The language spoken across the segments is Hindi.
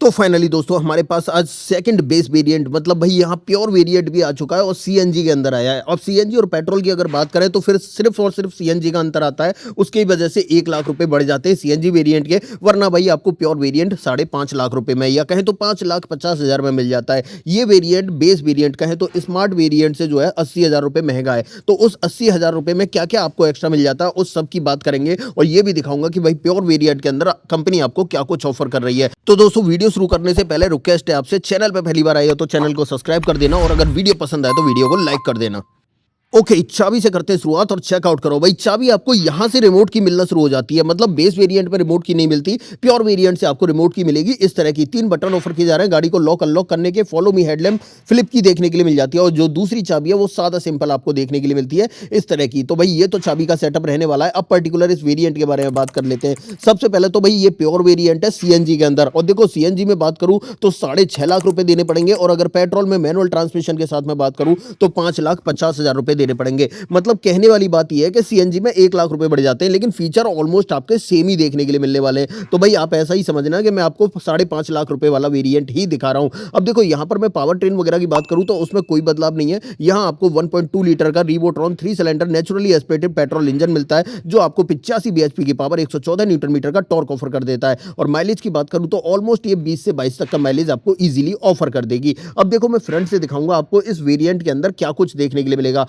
तो फाइनली दोस्तों हमारे पास आज सेकंड बेस वेरिएंट मतलब भाई यहाँ प्योर वेरिएंट भी आ चुका है और सीएनजी के अंदर आया है। अब सीएनजी और पेट्रोल की अगर बात करें तो फिर सिर्फ और सिर्फ सीएनजी का अंतर आता है, उसकी वजह से 1 लाख रुपए बढ़ जाते हैं सीएनजी वेरिएंट के, वरना भाई आपको प्योर वेरिएंट 5.5 लाख रुपए में या कहें तो 5,50,000 में मिल जाता है। ये वेरिएंट बेस वेरिएंट कहें तो स्मार्ट वेरिएंट से जो है 80,000 रुपए महंगा है। तो उस 80,000 रुपए में क्या क्या आपको एक्स्ट्रा मिल जाता है उस सब की बात करेंगे और ये भी दिखाऊंगा कि भाई प्योर वेरिएंट के अंदर कंपनी आपको क्या कुछ ऑफर कर रही है। तो दोस्तों वीडियो शुरू करने से पहले रिक्वेस्ट है आपसे, चैनल पे पहली बार आए हो तो चैनल को सब्सक्राइब कर देना और अगर वीडियो पसंद आए तो वीडियो को लाइक कर देना। ओके, चाबी से करते हैं शुरुआत और चेकआउट करो। भाई चाबी आपको यहां से रिमोट की मिलना शुरू हो जाती है, मतलब बेस वेरिएंट में रिमोट की नहीं मिलती, प्योर वेरिएंट से आपको रिमोट की मिलेगी। इस तरह की 3 बटन ऑफर किए जा रहे हैं। गाड़ी को लॉक अनलॉक करने के, फॉलो मी हेडलैम्प फ्लिप की देखने के लिए मिल जाती है और जो दूसरी चाबी है वो सादा सिंपल आपको देखने के लिए मिलती है इस तरह की। तो भाई ये तो चाबी का सेटअप रहने वाला है। अब पर्टिकुलर इस वेरिएंट के बारे में बात कर लेते हैं। सबसे पहले तो भाई ये प्योर वेरिएंट है सीएनजी के अंदर और देखो सीएनजी में बात करूं तो 6.5 लाख रुपए देने पड़ेंगे और अगर पेट्रोल में मैनुअल ट्रांसमिशन के साथ में बात करूं तो 5,50,000 रुपए देने पड़ेंगे। मतलब कहने वाली बात यह है कि सीएनजी में 1 लाख रुपए बढ़ जाते हैं लेकिन फीचर ऑलमोस्ट आपके सेम ही देखने के लिए मिलने वाले हैं। तो भाई आप ऐसा ही समझना कि मैं आपको 5.5 लाख रुपए वाला वेरिएंट ही दिखा रहा हूं। अब देखो यहां पर मैं पावर ट्रेन वगैरह की बात करूं तो उसमें कोई बदलाव नहीं है। यहां आपको 1.2 लीटर का रिवोट्रॉन 3 cylinder naturally aspirated petrol engine मिलता है जो आपको 85 bhp की पावर 114 न्यूटन मीटर का टॉर्क ऑफर कर देता है। और माइलेज की बात करूं तो ऑलमोस्ट ये 20 से 22 तक का माइलेज आपको इजीली ऑफर कर देगी। अब देखो मैं फ्रंट से दिखाऊंगा आपको इस वेरिएंट के अंदर क्या कुछ देखने के लिए मिलेगा।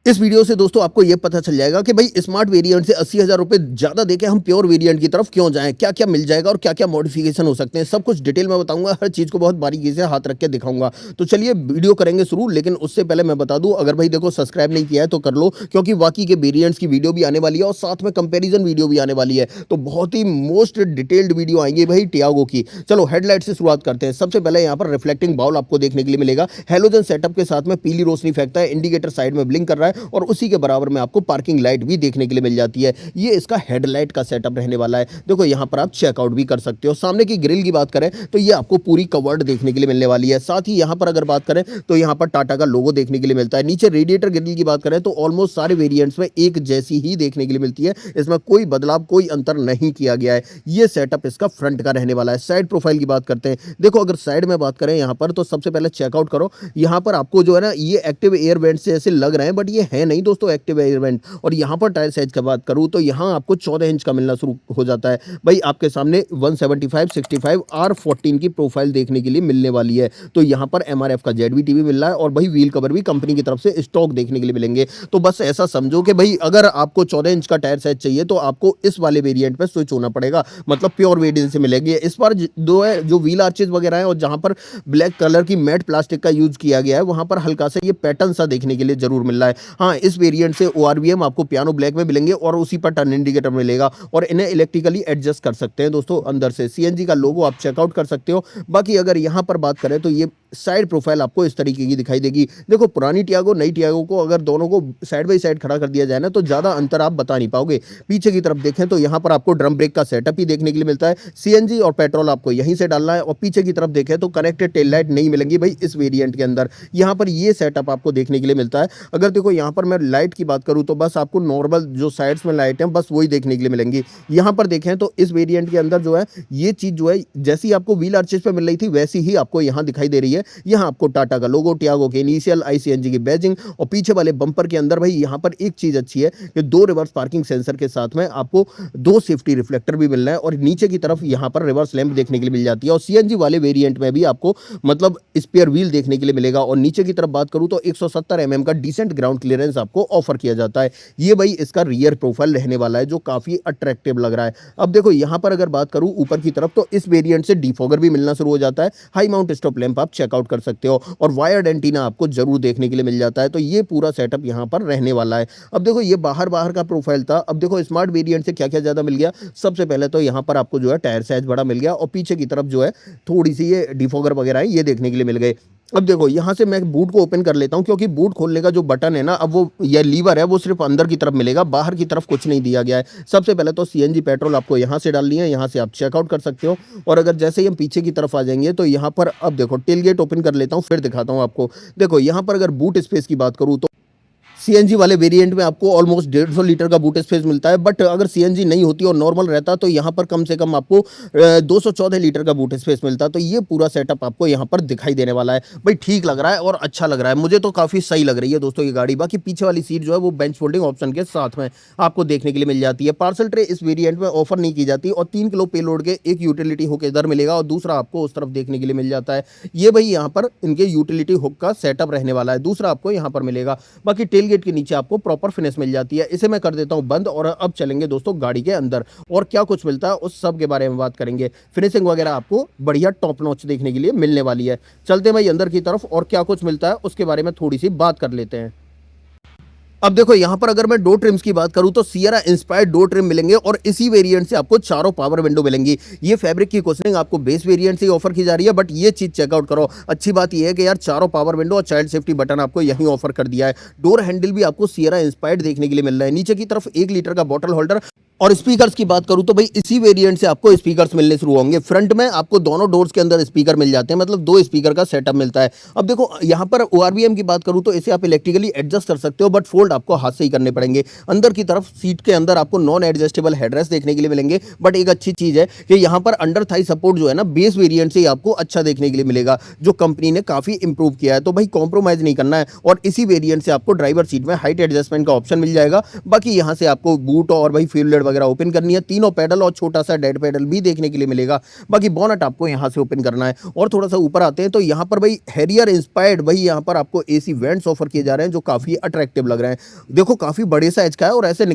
इस वीडियो से दोस्तों आपको यह पता चल जाएगा कि भाई स्मार्ट वेरिएंट से 80,000 रुपए ज्यादा देके हम प्योर वेरिएंट की तरफ क्यों जाएं, क्या क्या मिल जाएगा और क्या क्या मॉडिफिकेशन हो सकते हैं, सब कुछ डिटेल में बताऊंगा। हर चीज को बहुत बारीकी से हाथ रख के दिखाऊंगा। तो चलिए वीडियो करेंगे शुरू, लेकिन उससे पहले मैं बता दूं अगर भाई देखो सब्सक्राइब नहीं किया है तो कर लो, क्योंकि बाकी के वेरिएंट्स की वीडियो भी आने वाली है और साथ में कंपेरिजन वीडियो भी आने वाली है। तो बहुत ही मोस्ट डिटेल्ड वीडियो आएंगे भाई टियागो की। चलो हेडलाइट से शुरुआत करते हैं। सबसे पहले यहाँ पर रिफ्लेक्टिंग बाउल आपको देखने के लिए मिलेगा। हेलोजन सेटअप के साथ में पीली रोशनी फेंकता है, इंडिकेटर साइड में ब्लिंक कर रहा है और उसी के बराबर में आपको पार्किंग लाइट भी देखने के लिए मिल जाती है। ये इसका हेडलाइट का सेटअप रहने वाला है। देखो यहां पर आप चेकआउट भी कर सकते हो। सामने की ग्रिल की बात करें तो ये आपको पूरी कवर्ड देखने के लिए मिलने वाली है। साथ ही यहां पर अगर बात करें तो यहां पर टाटा का लोगो देखने के लिए मिलता है। नीचे रेडिएटर ग्रिल की बात करें तो ऑलमोस्ट सारे वेरिएंट्स में एक जैसी ही देखने के लिए मिलती है, इसमें कोई बदलाव कोई अंतर नहीं किया गया है। ये सेटअप इसका फ्रंट का रहने वाला है। साइड प्रोफाइल की बात करते हैं। देखो अगर साइड में बात करें यहां पर तो सबसे पहले चेकआउट करो। यहां पर आपको जो है ना ये एक्टिव एयर वेंट से ऐसे लग रहे हैं बट ये है नहीं दोस्तों एक्टिव एयर वेंट। और यहां पर टायर साइज की बात करूं तो यहां आपको 14 इंच का मिलना शुरू हो जाता है। भाई आपके सामने 175 65 R14 की प्रोफाइल देखने के लिए मिलने वाली है। तो यहां पर MRF का ZV टीवी मिल रहा है और भाई व्हील कवर भी कंपनी की तरफ से स्टॉक देखने के लिए मिलेंगे। तो बस ऐसा समझो कि भाई अगर आपको 14 इंच का टायर साइज चाहिए तो आपको इस वाले वेरिएंट पे स्विच होना पड़ेगा, मतलब प्योर वेरिएंट से मिलेंगे। इस बार दो है जो व्हील आर्चेज वगैरह है और जहां पर ब्लैक कलर की मैट प्लास्टिक का यूज किया गया है वहां पर हल्का सा ये पैटर्न सा देखने के लिए जरूर मिल रहा है। हाँ, इस वेरिएंट से ORVM आपको पियानो ब्लैक में मिलेंगे और उसी पर टर्न इंडिकेटर मिलेगा और इन्हें इलेक्ट्रिकली एडजस्ट कर सकते हैं दोस्तों। अंदर से सीएनजी का लोगो आप चेकआउट कर सकते हो। बाकी अगर यहां पर बात करें तो ये साइड प्रोफाइल आपको इस तरीके की दिखाई देगी। देखो पुरानी टियागो नई टियागो को अगर दोनों को साइड बाई साइड खड़ा कर दिया जाए ना तो ज्यादा अंतर आप बता नहीं पाओगे। पीछे की तरफ देखें तो यहां पर आपको ड्रम ब्रेक का सेटअप ही देखने के लिए मिलता है। सीएनजी और पेट्रोल आपको यहीं से डालना है और पीछे की तरफ देखें तो कनेक्टेड टेल लाइट नहीं मिलेंगी भाई इस वेरिएंट के अंदर। यहां पर ये सेटअप आपको देखने के लिए मिलता है। अगर देखो यहां पर मैं लाइट की बात करूं तो बस आपको नॉर्मल जो साइड्स में लाइट है बस वही देखने के लिए मिलेंगी। यहां पर देखें तो इस वेरिएंट के अंदर जो है ये चीज जो है जैसी आपको व्हील आर्चेज पे मिल रही थी वैसी ही आपको यहां दिखाई दे रही है। यहां आपको टाटा का लोगो, टियागो के इनिशियल, ICNG की बैजिंग और पीछे वाले बम्पर के अंदर भाई यहां पर एक चीज अच्छी है कि 2 रिवर्स पार्किंग सेंसर के साथ में आपको 2 सेफ्टी रिफ्लेक्टर भी मिल रहा है और नीचे की तरफ यहां पर रिवर्स लैंप देखने के लिए मिल जाती है। और सीएनजी वाले वेरिएंट में भी आपको मतलब स्पेयर व्हील देखने के लिए मिलेगा। और नीचे की तरफ बात करूं तो 170 mm का डिसेंट ग्राउंड क्लियरेंस आपको ऑफर किया जाता है। ये भाई इसका रियर प्रोफाइल रहने वाला है जो काफी अट्रैक्टिव लग रहा है। अब देखो यहां पर अगर बात करूं ऊपर की तरफ तो इस वेरिएंट से डिफॉगर भी मिलना शुरू हो जाता है। हाई माउंट स्टॉप लैंप आप चेकआउट कर सकते हो और वायर्ड एंटीना आपको जरूर देखने के लिए मिल जाता है। तो ये पूरा सेटअप यहां पर रहने वाला है। अब देखो ये बाहर बाहर का प्रोफाइल था। अब देखो स्मार्ट वेरिएंट से क्या क्या ज्यादा मिल गया। सबसे पहले तो यहां पर आपको जो है टायर साइज बड़ा मिल गया और पीछे की तरफ जो है थोड़ी सी ये डिफॉगर वगैरह है ये देखने के लिए मिल गए। अब देखो यहां से मैं बूट को ओपन कर लेता हूं क्योंकि बूट खोलने का जो बटन है ना अब वो ये लीवर है वो सिर्फ अंदर की तरफ मिलेगा, बाहर की तरफ कुछ नहीं दिया गया है। सबसे पहले तो सीएनजी पेट्रोल आपको यहां से डालनी है, यहां से आप चेकआउट कर सकते हो। और अगर जैसे ही हम पीछे की तरफ आ जाएंगे तो यहां पर अब देखो टेल गेट ओपन कर लेता हूं फिर दिखाता हूं आपको। देखो यहां पर अगर बूट स्पेस की बात करूं तो सीएनजी वाले वेरिएंट में आपको ऑलमोस्ट 150 लीटर का बूट स्पेस मिलता है, बट अगर सीएनजी नहीं होती और नॉर्मल रहता तो यहाँ पर कम से कम आपको 214 लीटर का बूट स्पेस मिलता। तो ये पूरा सेटअप आपको यहाँ पर दिखाई देने वाला है भाई। ठीक लग रहा है और अच्छा लग रहा है, मुझे तो काफ़ी सही लग रही है दोस्तों ये गाड़ी। बाकी पीछे वाली सीट जो है वो बेंच फोल्डिंग ऑप्शन के साथ में आपको देखने के लिए मिल जाती है। पार्सल ट्रे इस वेरिएंट में ऑफर नहीं की जाती और 3 किलो पेलोड के एक यूटिलिटी हुक इधर मिलेगा और दूसरा आपको उस तरफ देखने के लिए मिल जाता है। ये भाई यहाँ पर इनके यूटिलिटी हुक का सेटअप रहने वाला है, दूसरा आपको यहाँ पर मिलेगा। बाकी टेल गेट के नीचे आपको प्रॉपर फिनिश मिल जाती है। इसे मैं कर देता हूँ बंद और अब चलेंगे दोस्तों गाड़ी के अंदर और क्या कुछ मिलता है उस सब के बारे में बात करेंगे। फिनिशिंग वगैरह आपको बढ़िया टॉप नॉच देखने के लिए मिलने वाली है। चलते हैं भाई अंदर की तरफ और क्या कुछ मिलता है उसके बारे में थोड़ी सी बात कर लेते हैं। अब देखो यहाँ पर अगर मैं डोर ट्रिम्स की बात करूँ तो सियरा इंस्पायर्ड डोर ट्रिम मिलेंगे और इसी वेरिएंट से आपको चारों पावर विंडो मिलेंगी। ये फैब्रिक की कुशनिंग आपको बेस वेरिएंट से ही ऑफर की जा रही है, बट ये चीज चेकआउट करो। अच्छी बात ये है कि यार चारों पावर विंडो और चाइल्ड सेफ्टी बटन आपको यहीं ऑफर कर दिया है। डोर हैंडल भी आपको सियरा इंस्पायर्ड देखने के लिए मिल रहा है। नीचे की तरफ 1 लीटर का बॉटल होल्डर और स्पीकर्स की बात करूं तो भाई इसी वेरिएंट से आपको स्पीकर्स मिलने शुरू होंगे। फ्रंट में आपको दोनों डोर्स के अंदर स्पीकर मिल जाते हैं, मतलब 2 स्पीकर का सेटअप मिलता है। अब देखो यहाँ पर ओआरवीएम की बात करूं तो इसे आप इलेक्ट्रिकली एडजस्ट कर सकते हो, बट फोल्ड आपको हाथ से ही करने पड़ेंगे। अंदर की तरफ सीट के अंदर आपको नॉन एडजस्टेबल हेडरेस्ट देखने के लिए मिलेंगे, बट एक अच्छी चीज है कि यहाँ पर अंडर थाई सपोर्ट जो है ना बेस वेरिएंट से ही आपको अच्छा देखने के लिए मिलेगा, जो कंपनी ने काफी इंप्रूव किया है। तो भाई कॉम्प्रोमाइज नहीं करना है और इसी वेरिएंट से आपको ड्राइवर सीट में हाइट एडजस्टमेंट का ऑप्शन मिल जाएगा। बाकी यहाँ से आपको बूट और भाई फ्यूल लिड वगैरह ओपन करनी है। तीनों पैडल और छोटा सा डेड पैडल भी देखने के लिए मिलेगा। बाकी बोनट आपको यहां से ओपन करना है और थोड़ा सा ऊपर आते हैं तो यहां पर भाई हैरियर इंस्पायर्ड भाई यहां पर आपको एसी वेंट्स ऑफर किए जा रहे हैं जो काफी अट्रैक्टिव लग रहे हैं। देखो काफी बड़े साइज का है और ऐसे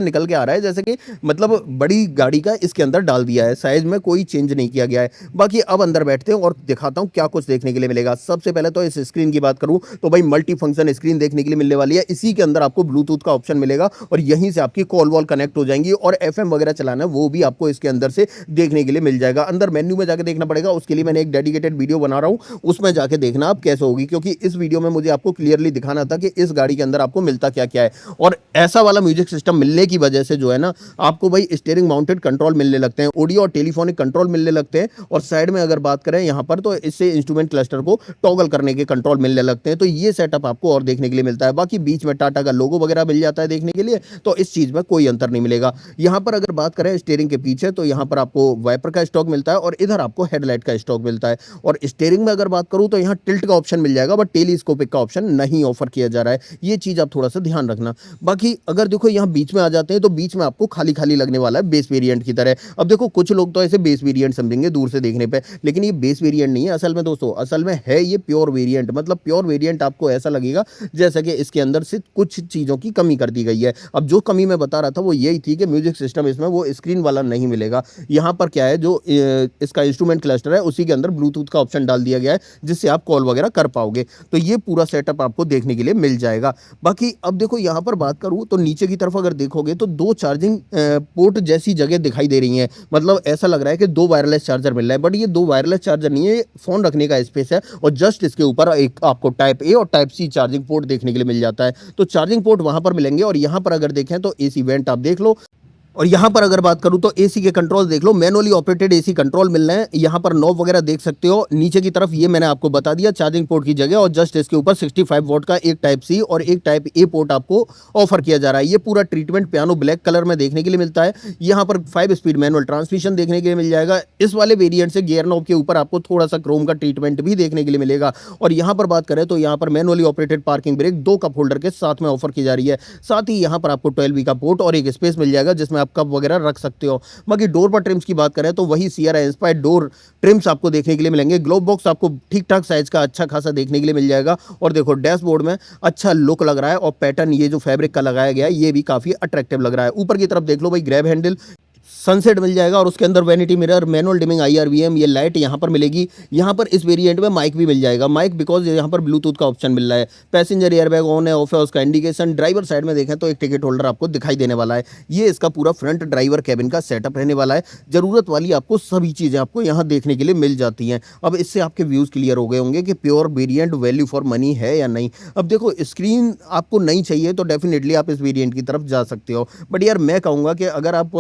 निकल के आ रहा है जैसे कि मतलब बड़ी गाड़ी का इसके अंदर डाल दिया है। साइज में कोई चेंज नहीं किया गया है। बाकी अब अंदर बैठते हैं और दिखाता हूं क्या कुछ देखने के लिए मिलेगा। सबसे पहले तो इस स्क्रीन की बात करूं तो भाई मल्टी फंक्शन स्क्रीन देखने के लिए मिलने वाली है। इसी के अंदर आपको ब्लूटूथ का ऑप्शन मिलेगा और यहीं से आपकी कॉल वॉल कनेक्ट हो जाएंगी और एफएम वगैरह चलाना है वो भी आपको इसके अंदर से देखने के लिए मिल जाएगा। अंदर मेन्यू में जाके देखना पड़ेगा, उसके लिए मैंने एक डेडिकेटेड वीडियो बना रहा हूं, उसमें जाके देखना आप कैसे होगी, क्योंकि इस वीडियो में मुझे आपको क्लियरली दिखाना था कि इस गाड़ी के अंदर आपको मिलता क्या क्या है। और ऐसा वाला म्यूजिक सिस्टम मिलने की वजह से जो है ना आपको भाई स्टीयरिंग माउंटेड कंट्रोल मिलने लगते हैं, ऑडियो और टेलीफोनिक कंट्रोल मिलने लगते हैं और साइड में अगर बात करें यहाँ पर तो इससे इंस्ट्रूमेंट क्लस्टर को टॉगल करने के कंट्रोल मिलने लगते हैं। तो ये सेटअप आपको और देखने के लिए मिलता है। बाकी बीच में टाटा का लोगो वगैरह मिल जाता है देखने के लिए, तो इस चीज में कोई अंतर नहीं मिलेगा। यहाँ पर अगर बात करें स्टीयरिंग के पीछे तो यहाँ पर आपको वाइपर का स्टॉक मिलता है और इधर आपको हेडलाइट का स्टॉक मिलता है। और स्टीयरिंग में अगर बात करूं तो यहाँ टिल्ट का ऑप्शन मिल जाएगा, बट टेलीस्कोपिक का ऑप्शन नहीं ऑफर किया जा रहा है। ये चीज आप थोड़ा सा ध्यान रखना। बाकी अगर देखो यहाँ बीच में आ जाते हैं तो बीच में आपको खाली खाली लगने वाला है बेस वेरिएंट की तरह। अब देखो कुछ लोग तो ऐसे बेस वेरिएंट समझेंगे दूर से देखने पे, लेकिन ये बेस वेरिएंट नहीं है असल में दोस्तों। असल में है ये प्योर वेरिएंट। मतलब प्योर वेरिएंट आपको ऐसा लगेगा जैसा कि इसके अंदर से कुछ चीजों की कमी कर दी गई है। अब जो कमी मैं बता रहा था वो यही थी कि म्यूजिक सिस्टम इसमें वो स्क्रीन वाला नहीं मिलेगा। यहाँ पर क्या है जो इसका इंस्ट्रूमेंट क्लस्टर है उसी के अंदर ब्लूटूथ का ऑप्शन डाल दिया गया है जिससे आप कॉल वगैरह कर पाओगे। तो ये पूरा सेटअप आपको देखने के लिए मिल जाएगा। बाकी अब देखो यहाँ पर बात करूँ तो नीचे की तरफ अगर देखोगे तो 2 चार्जिंग पोर्ट जैसी जगह दिखाई दे रही है। मतलब ऐसा लग रहा है कि 2 वायरलेस चार्जर मिल रहा है, बट ये 2 वायरलेस चार्जर नहीं है, फोन रखने का स्पेस है और जस्ट इसके ऊपर एक आपको टाइप ए और टाइप सी चार्जिंग पोर्ट देखने के लिए मिल जाता है। तो चार्जिंग पोर्ट वहां पर मिलेंगे और यहाँ पर अगर देखें तो एसी वेंट आप देख लो। और यहाँ पर अगर बात करूँ तो एसी के कंट्रोल देख लो, मैनुअली ऑपरेटेड एसी कंट्रोल मिल रहे हैं। यहाँ पर नॉब वगैरह देख सकते हो। नीचे की तरफ ये मैंने आपको बता दिया चार्जिंग पोर्ट की जगह और जस्ट इसके ऊपर 65 वोल्ट का एक टाइप सी और एक टाइप ए पोर्ट आपको ऑफर किया जा रहा है। ये पूरा ट्रीटमेंट पियानो ब्लैक कलर में देखने के लिए मिलता है। यहाँ पर 5 स्पीड मैनुअल ट्रांसमिशन देखने के लिए मिल जाएगा। इस वाले वेरियंट से गियर नॉब के ऊपर आपको थोड़ा सा क्रोम का ट्रीटमेंट भी देखने के लिए मिलेगा। और यहाँ पर बात करें तो यहाँ पर manually operated parking brake 2 cup holder के साथ में ऑफर की जा रही है। साथ ही यहाँ पर आपको 12V का पोर्ट और एक स्पेस मिल जाएगा जिसमें आप कप वगैरह रख सकते हो। बाकी डोर पर ट्रिम्स की बात करें तो वही सियरा इंस्पायर्ड डोर ट्रिम्स आपको देखने के लिए मिलेंगे। ग्लोब बॉक्स आपको ठीक ठाक साइज का अच्छा खासा देखने के लिए मिल जाएगा। और देखो डैशबोर्ड में अच्छा लुक लग रहा है और पैटर्न ये जो फैब्रिक का लगाया गया है ये भी काफी अट्रैक्टिव लग रहा है। ऊपर की तरफ देख लो भाई ग्रैब हैंडल सनसेट मिल जाएगा और उसके अंदर vanity mirror manual dimming IRVM ये लाइट यहाँ पर मिलेगी। यहाँ पर इस वेरिएंट में माइक भी मिल जाएगा। माइक बिकॉज यहाँ पर ब्लूटूथ का ऑप्शन मिल रहा है। पैसेंजर एयरबैग ऑन है ऑफ है उसका इंडिकेशन। ड्राइवर साइड में देखें तो एक टिकट होल्डर आपको दिखाई देने वाला है। ये इसका पूरा फ्रंट ड्राइवर कैबिन का सेटअप रहने वाला है। जरूरत वाली आपको सभी चीज़ें आपको यहाँ देखने के लिए मिल जाती हैं। अब इससे आपके व्यूज़ क्लियर हो गए होंगे कि pure variant value for money है या नहीं। अब देखो स्क्रीन आपको नहीं चाहिए तो डेफिनेटली आप इस वेरिएंट की तरफ जा सकते हो, बट यार मैं कहूँगा कि अगर आप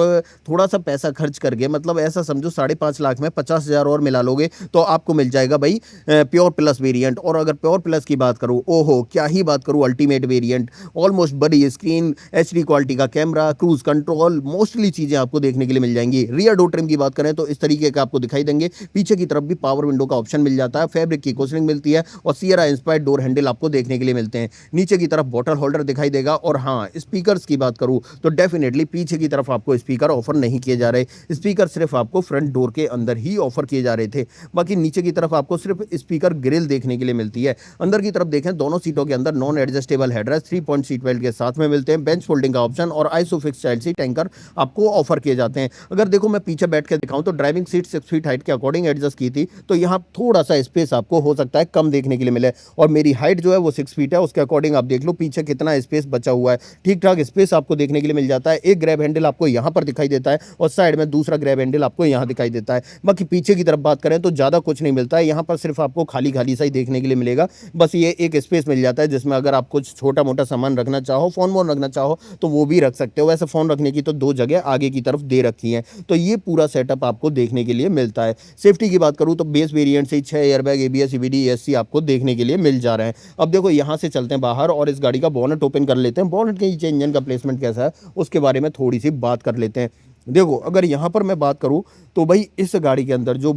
थोड़ा सा सा पैसा खर्च करके, मतलब ऐसा समझो 5.5 लाख में 50,000 और मिला लोगे तो आपको मिल जाएगा भाई प्योर प्लस वेरिएंट। और अगर प्योर प्लस की बात करूँ, ओहो क्या ही बात करूँ, अल्टीमेट वेरिएंट, ऑलमोस्ट बड़ी स्क्रीन, एचडी क्वालिटी का कैमरा, क्रूज कंट्रोल, मोस्टली चीजें आपको देखने के लिए मिल जाएंगी। रियर डोर ट्रिम की बात करें तो इस तरीके का आपको दिखाई देंगे। पीछे की तरफ भी पावर विंडो का ऑप्शन मिल जाता है, फैब्रिक की कुशनिंग मिलती है और सियरा इंस्पायर्ड डोर हैंडल आपको देखने के लिए मिलते हैं। नीचे की तरफ बॉटल होल्डर दिखाई देगा। और हाँ, स्पीकर्स की बात करूं तो डेफिनेटली पीछे की तरफ आपको स्पीकर ऑफर नहीं किए जा रहे, स्पीकर सिर्फ आपको फ्रंट डोर के अंदर ही ऑफर किए जा रहे थे। बाकी नीचे की तरफ आपको सिर्फ स्पीकर ग्रिल देखने के लिए मिलती है। अंदर की तरफ देखें, दोनों सीटों के अंदर non adjustable headrest 3 point seat belt के साथ में मिलते हैं। बेंच फोल्डिंग का ऑप्शन और आइसोफिक्स चाइल्ड सीट एंकर आपको ऑफर किए जाते हैं। अगर देखो मैं पीछे बैठ के दिखाऊं तो ड्राइविंग सीट 6 फीट हाइट के अकॉर्डिंग एडजस्ट की थी, तो यहाँ थोड़ा सा स्पेस आपको हो सकता है कम देखने के लिए मिले। और मेरी हाइट जो है वो 6 फीट है, उसके अकॉर्डिंग आप देख लो पीछे कितना स्पेस बचा हुआ है। ठीक ठाक स्पेस आपको देखने के लिए मिल जाता है। एक ग्रैब हैंडल आपको यहाँ पर दिखाई देता है और साइड में दूसरा ग्रैब हैंडल आपको यहाँ दिखाई देता है। बाकी पीछे की तरफ बात करें तो ज़्यादा कुछ नहीं मिलता है, यहाँ पर सिर्फ आपको खाली खाली सा ही देखने के लिए मिलेगा। बस ये एक स्पेस मिल जाता है जिसमें अगर आप कुछ छोटा मोटा सामान रखना चाहो, फोन वोन रखना चाहो तो वो भी रख सकते हो। वैसे फोन रखने की तो 2 जगह आगे की तरफ दे रखी है। तो ये पूरा सेटअप आपको देखने के लिए मिलता है। सेफ्टी की बात करूँ तो बेस वेरिएंट से 6 एयरबैग, एबीएस, ईबीडी, ईएससी आपको देखने के लिए मिल जा रहे हैं। अब देखो यहाँ से चलते हैं बाहर और इस गाड़ी का बोनट ओपन कर लेते हैं। बोनट के नीचे इंजन का प्लेसमेंट कैसा है उसके बारे में थोड़ी सी बात कर लेते हैं। देखो अगर यहाँ पर मैं बात करूँ तो भाई इस गाड़ी के अंदर जो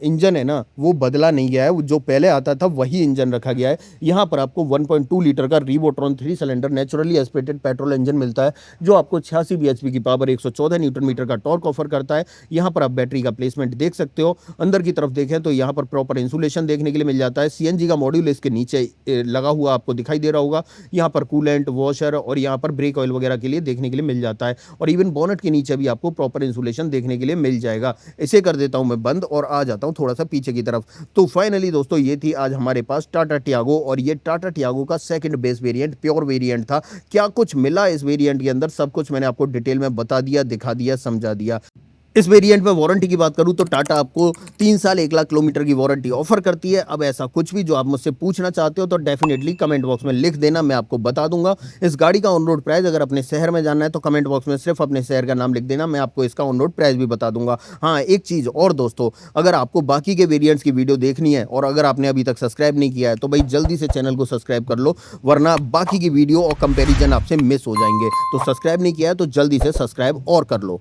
इंजन है ना वो बदला नहीं गया है, जो पहले आता था वही इंजन रखा गया है। यहाँ पर आपको 1.2 लीटर का रिवोट्रॉन 3 cylinder naturally aspirated petrol engine मिलता है, जो आपको 86 bhp की पावर, 114 न्यूटन मीटर का टॉर्क ऑफर करता है। यहाँ पर आप बैटरी का प्लेसमेंट देख सकते हो। अंदर की तरफ देखें तो यहाँ पर प्रॉपर इंसुलेशन देखने के लिए मिल जाता है। सीएनजी का मॉड्यूल इसके नीचे लगा हुआ आपको दिखाई दे रहा होगा। यहाँ पर कूलेंट, वॉशर और यहाँ पर ब्रेक ऑयल वगैरह के लिए देखने के लिए मिल जाता है। और इवन बोनट के नीचे भी आपको प्रॉपर इंसुलेशन देखने के लिए मिल जाएगा। इसे कर देता हूं मैं बंद और आ जाता हूं थोड़ा सा पीछे की तरफ। तो फाइनली दोस्तों ये थी आज हमारे पास टाटा टियागो, और ये टाटा टियागो का second base variant, pure variant था। क्या कुछ मिला इस वेरिएंट के अंदर सब कुछ मैंने आपको डिटेल में बता दिया, दिखा दिया, समझा दिया। इस वेरिएंट में वारंटी की बात करूं तो टाटा आपको 3 साल 1 लाख किलोमीटर की वारंटी ऑफर करती है। अब ऐसा कुछ भी जो आप मुझसे पूछना चाहते हो तो डेफिनेटली कमेंट बॉक्स में लिख देना, मैं आपको बता दूंगा। इस गाड़ी का ऑन रोड प्राइस अगर अपने शहर में जानना है तो कमेंट बॉक्स में सिर्फ अपने शहर का नाम लिख देना, मैं आपको इसका ऑन रोड प्राइस भी बता दूंगा। हाँ एक चीज़ और दोस्तों, अगर आपको बाकी के वेरियंट्स की वीडियो देखनी है और अगर आपने अभी तक सब्सक्राइब नहीं किया है तो भाई जल्दी से चैनल को सब्सक्राइब कर लो, वरना बाकी की वीडियो और कंपेरिजन आपसे मिस हो जाएंगे। तो सब्सक्राइब नहीं किया है तो जल्दी से सब्सक्राइब और कर लो।